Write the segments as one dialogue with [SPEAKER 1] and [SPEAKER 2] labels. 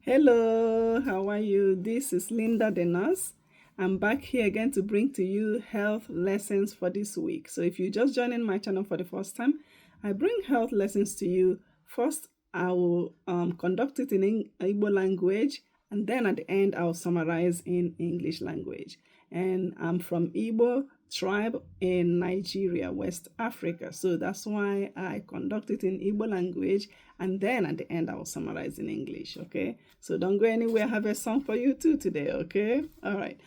[SPEAKER 1] Hello, how are you? This is Linda the nurse. I'm back here again to bring to you health lessons for this week. So if you're just joining my channel for the first time, I bring health lessons to you. First, I will conduct it in Igbo language, and then at the end, I'll summarize in English language. And I'm from Igbo tribe in Nigeria, West Africa. So that's why I conduct it in Igbo language, and then at the end I will summarize in English, okay? So don't go anywhere. I have a song for you too today, okay? All right.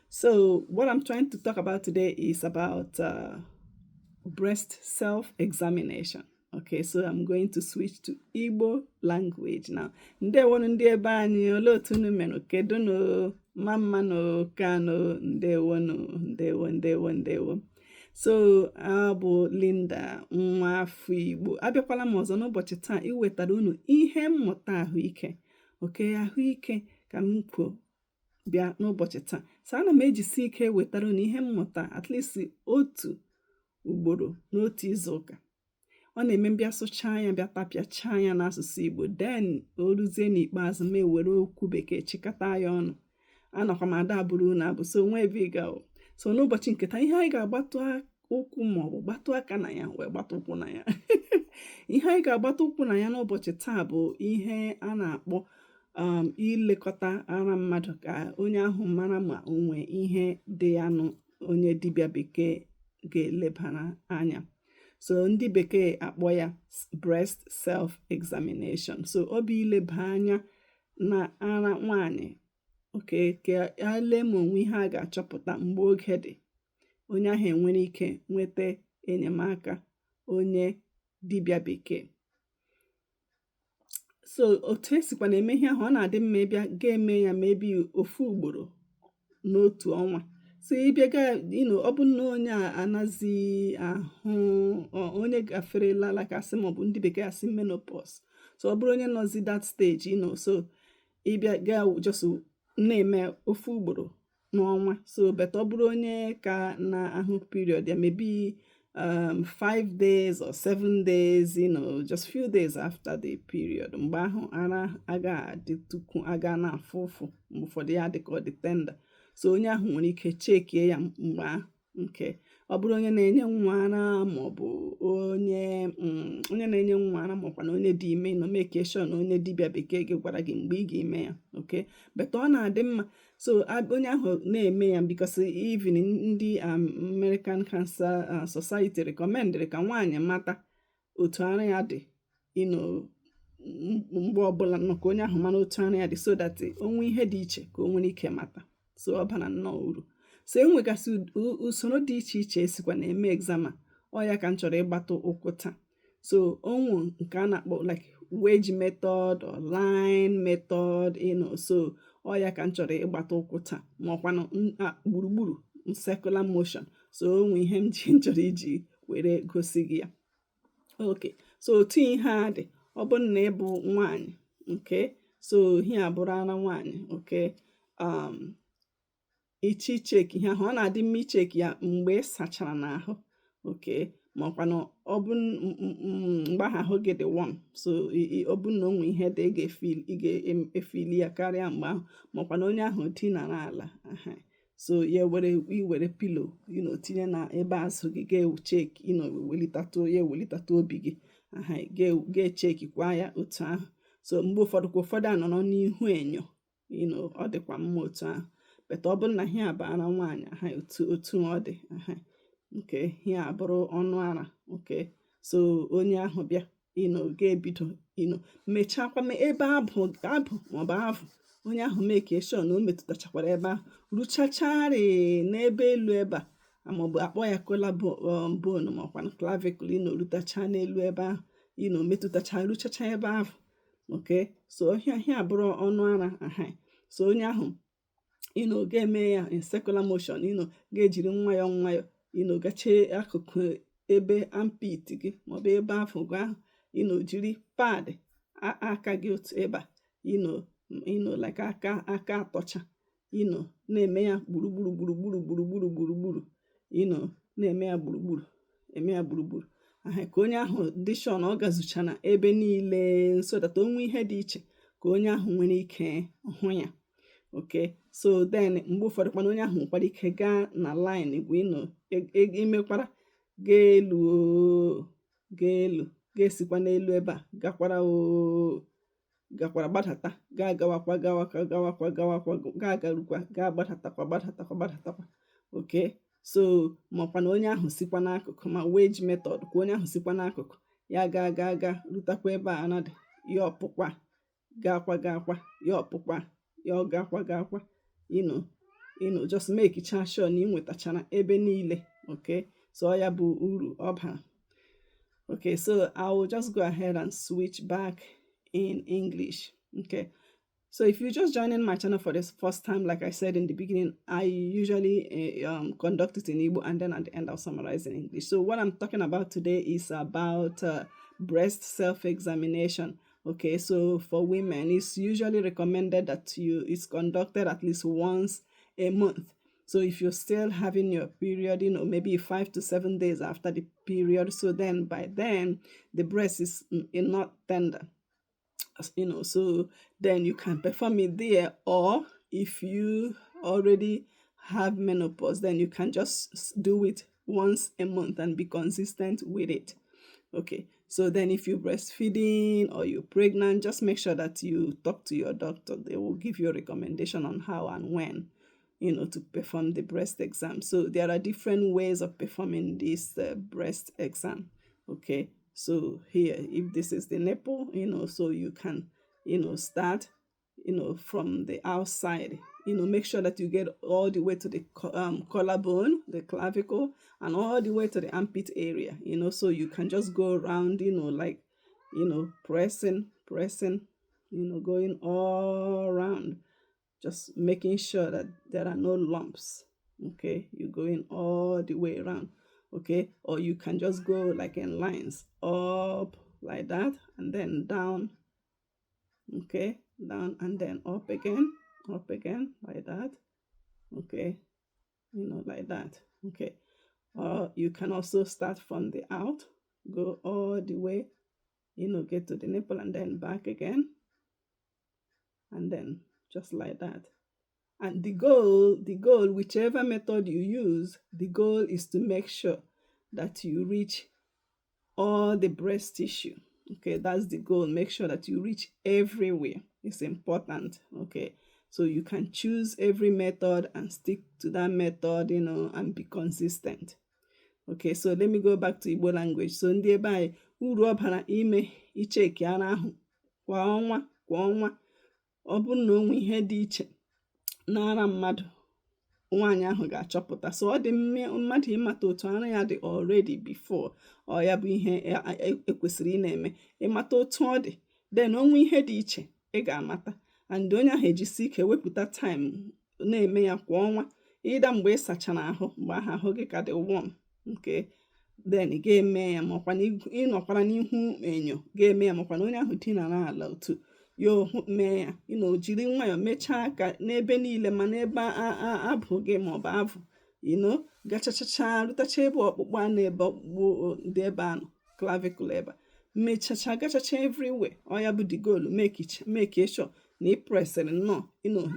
[SPEAKER 1] So what I'm trying to talk about today is about breast self-examination. Okay, so I'm going to switch to Igbo language now. Ndewonu ndị ebe anyị, olee otu unu mere? Kedụnụ, mammanụ, kanụ, ndewo. So abụ Linda, nwa afọ Igbo. Abịakwala m ọzọ n'ụbọchị taa iwetara unu ihe mmụta ahụike. Okay, ahụike ka m kwuo bịa n'ụbọchị taa. So ana m ejisi ike wetara unu ihe mmụta at least otu ugboro n'otu izu ụka. Ọ na-eme mbịa sụchaa ya, bịa tapịachaa ya n'asụsụ Igbo, then o ruzie n'ikpeazụ m ewere okwu bekee chịkọta ya ọnụ. Anọkwa m ada abụrụ unu abụ, so nwa ebe ị ga. So n'ụbọchị nke taa, ihe anyị ga-agbatụ ụkwụ maọbụ gbatụ aka na ya wee gbatụ ụkwụ na ya. Ihe anyị ga-agbatụ ụkwụ na ya n'ụbọchị taa bụ ihe a na-akpọ ilekọta ara mmadụ ka onye ahụ mara ma o nwee ihe dị ya nụ onye dibịa bekee ga-elebara anya. So ndị bekee akpọ ya breast self-examination. So ọ bụ ileba anya na ara nwaanyị, okay, ka ele ma onwe ihe a ga-achọpụta mgbe oge dị, onye ahụ enwere ike nweta enyemaka onye dibịa bekee. So otu esikwa na-eme ihe ahụ, ọ na-adị mma ịbịa ga-eme ya mebi ofu ugboro n'otu ọnwa. So ịbịa ọ bụ na onye anaghị ahụ, onye gaferela like asị maọbụ ndị bekee asị menopause. So ọ bụrụ onye nọzi that stage, so ịbịa ga just na-eme ofu ugboro n'ọnwa. So but ọ bụrụ onye ka na-ahụ period ya, maybe 5 days or 7 days, just few days after the period, mgbe ahụ ara aga na-afụ ụfụ, mgbe ụfọdụ ya dị ka ọ dị tender. So onye ahụ nwere ike chekie ya mgbe ahụ. Okay, ọ bụrụ onye na-enye nwa ara maọbụ onye na-enye nwa ara maọkwa na onye dị ime, make sure na onye dibịa bekee gị gwara gị mgbe ị ga-eme ya. Okay, but ọ na-adị mma so onye ahụ na-eme ya because even ndị American Cancer Society recommended ka nwaanyị mata otu ara ya dị mgbe ọbụla, ka onye ahụ mara otu ara ya dị, so that onwe ihe dị iche ka o nwere ike mata. So ọ bara nnọọ uru. So enwegasị usoro dị iche iche esikwa na-eme exam. Ọ ya ka m chọrọ ịgbatụ ụkwụ taa. So onwe nke a na-akpọ like wedge method or line method, so ọ ya ka m chọrọ ịgbatụ ụkwụ taa, ma ọkwanụ gburugburu circular motion. So onwe ihe m chọrọ iji were gosi gị ya. Okay, so otu ihe a dị, ọ bụ na ịbụ nwaanyị, okay, so ihe a bụrụ ara nwaanyị, okay, iche cheki ihe ahụ. Ọ na-adị mma icheki ya mgbe ị sachara n'ahụ, okay, ma ọkwanụ ọ bụ mgbe ahụ gị dị warm. So ọ bụ na onwe ihe dị ị ga-efili ya karịa mgbe ahụ, ma ọkwanụ onye ahụ dinara ala. So ya iwere pilo tinye na ebe azụ gị, ga-echeki welitata obi gị, ga-echekikwa ya otu ahụ. So mgbe ụfọdụ anọrọ n'ihu enyo, ọ dịkwa mma otu ahụ. But ọ bụrụ na ihe a bụ ara nwaanyị, otu ọ dị, nke ihe a bụrụ ọnụ ara, okay. So onye ahụ bịa ga-ebido mechakwa ebe abụ maọbụ avụ, onye ahụ make sure na o metụtachakwara ebe ahụ, ruchacharị n'ebe elu ebe a, maọbụ akpọ ya collarbone maọkwa clavicle, rutacha n'elu ebe ahụ, metụtacha ruchacha ebe ahụ, okay. So ihe a bụrụ ọnụ ara. So onye ahụ ga-eme ya in circular motion, ga-ejiri nwayọọ gachie akụkụ ebe armpit gị maọbụ ebe afọ gị ahụ, jiri pad aka gị otu ebe a, like aka atọcha, na-eme ya gburugburu, na-eme ya gburugburu, ka onye ahụ dị sure na ọ gazuchana ebe niile, so that onwe ihe dị iche ka onye ahụ nwere ike hụ ya. Okay, so then mgbe ụfọdụ kwana onye ahụ nwekwara ike gaa na line bụ imekwara ga-elu ga-esikwa n'elu ebe a gakwara gbadata ga-agawakwa ga-agarukwa gbadatakwa. Okay, so makwa na onye ahụ sikwa n'akụkụ ma wedge method ka onye ahụ sikwa n'akụkụ ya ga rutakwa ebe a anadị ya ọpụkwa gakwa ya ọpụkwa ya gakwa just make sure na ị nwetachara ebe niile. Okay, so ya bụ uru ọ bara. Okay, so I will just go ahead and switch back in English. Okay, so if you're just joining my channel for this first time, like I said in the beginning, I usually conduct it in Igbo, and then at the end I'll summarize in English. So what I'm talking about today is about breast self-examination. Okay, so for women, it's usually recommended that it's conducted at least once a month. So if you're still having your period, maybe 5 to 7 days after the period, so then by then the breast is not tender, so then you can perform it there. Or if you already have menopause, then you can just do it once a month and be consistent with it. Okay, so then if you're breastfeeding or you're pregnant, just make sure that you talk to your doctor. They will give you a recommendation on how and when, to perform the breast exam. So there are different ways of performing this breast exam. Okay, so here, if this is the nipple, so you can, start, from the outside. Make sure that you get all the way to the collarbone, the clavicle, and all the way to the armpit area, so you can just go around, like, pressing, going all around, just making sure that there are no lumps. Okay, you're going all the way around. Okay, or you can just go like in lines, up like that, and then down. Okay, down and then up again like that. Okay, like that. Okay, or you can also start from the out, go all the way, get to the nipple and then back again, and then just like that. And the goal, whichever method you use, the goal is to make sure that you reach all the breast tissue. Okay, that's the goal. Make sure that you reach everywhere. It's important. Okay, so you can choose every method and stick to that method, and be consistent. Okay, so let me go back to Igbo language. So ndị ebe anyị, uru ọ bara ime icheki ara ahụ kwa ọnwa ọ bụrụ na onwe ihe dị iche n'ara mmadụ, nwaanyị ahụ ga-achọpụta. So ọ dị mmadụ ịmata otu ara ya dị already before, ọ ya bụ ihe ekwesịrị ị na-eme. Ịmata otu ọ dị, then onwe ihe dị iche ị ga-amata, and onye ahụ ejisi ike wepụta time na-eme ya kwa ọnwa. Ịda mgbe ị sachara ahụ, mgbe ahụ gị ka dị warm. Okay, then ị ga-eme ya, makwa na ịnọkwara n'ihu enyo ga-eme ya, makwa na onye ahụ dinara ala otu mee ya, jiri nwayọọ mechaa aka n'ebe niile, ma n'ebe abụ gị maọbụ avụ, gachachacha rutacha ebe ọkpụkpụ a na-ebe ọkpụkpụ dị ebe anọ, clavicle ebe mechacha gachacha everywhere. Ọ ya bụ the goal, make sure na ị presịrị nnọọ,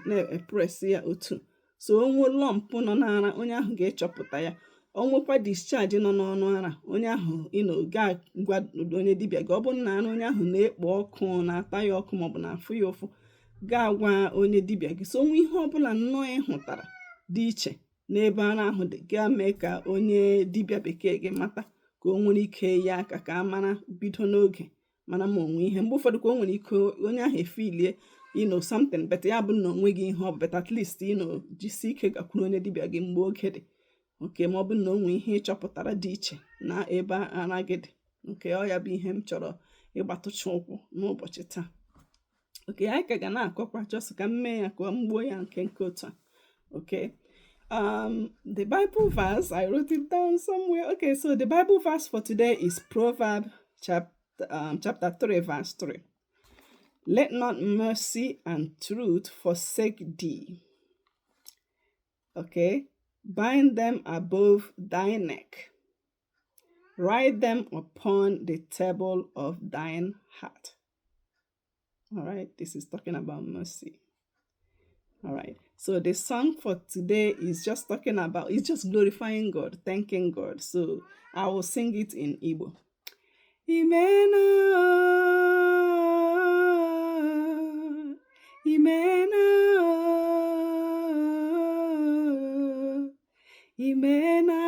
[SPEAKER 1] na-epress ya otu. So onwe lump nọ n'ara, onye ahụ ga-echọpụta ya. Onwekwa discharge nọ n'ọnụ ara, onye ahụ ga-gwa onye dibịa gị. Ọ bụrụ na ara onye ahụ na-ekpo ọkụ, na-ata ya ọkụ, maọbụ na-afụ ya ụfụ, ga-agwa onye dibịa gị. So onwe ihe ọbụla nnọọ ị hụtara dị iche n'ebe ara ahụ dị, ga-mee ka onye dibịa bekee gị mata, ka o nwere ike ya aka ka a mara bido n'oge, mana ma onwe ihe. Mgbe ụfọdụ ka o nwere ike onye ahụ efilie something, but ya bụ na onwe gị ihe ọ bụ, but at least jisi ike gakwuru onye dibịa gị mgbe oge dị. Okay, ma ọ bụ na onwe ihe ịchọpụtara dị iche na ebe ara gị dị. Okay, ọ ya bụ ihe m chọrọ ịgbatụcha ụkwụ n'ụbọchị taa. Okay, anyị ka ga na-akọkwa, just ka m mee ya ka m gbuo ya nke otu a. Okay, the Bible verse, I wrote it down somewhere. Okay, so the Bible verse for today is Proverbs chapter 3 verse 3. Let not mercy and truth forsake thee. Okay, bind them above thy neck, write them upon the table of thine heart. All right, this is talking about mercy. All right, so the song for today is just talking about, it's just glorifying God, thanking God. So I will sing it in Igbo. Imena, Imena, Imena,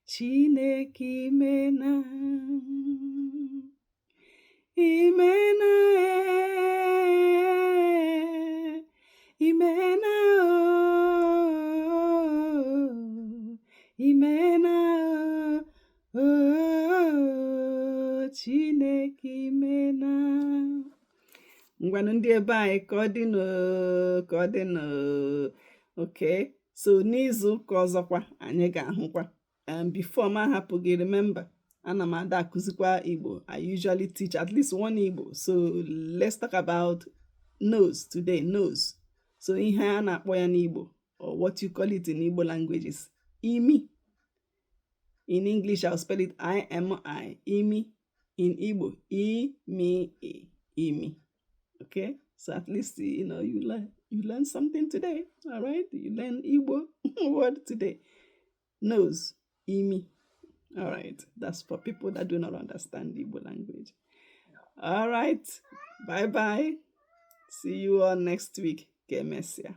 [SPEAKER 1] Chineke Imena, Imena, Imena, Imena, Chineke Imena. Ngwanụ ndị ebe anyị ka ọ dị ka ọ dị okay, so n'izu ụka ọzọkwa anyị ga-ahụkwa. Before m ahapụ gị, remember, ana m ada akụzikwa Igbo. I usually teach at least one Igbo. So let's talk about nose today. Nose. So ihe a na-akpọ ya n'Igbo, or what you call it in Igbo languages, imi. In English, I'll spell it I-M-I. Imi. In Igbo, I-mi-i. Imi. Okay, so at least you learn something today. All right, you learn Igbo word today. Nose, imi. All right, that's for people that do not understand Igbo language. All right, bye bye. See you all next week. Que mesia.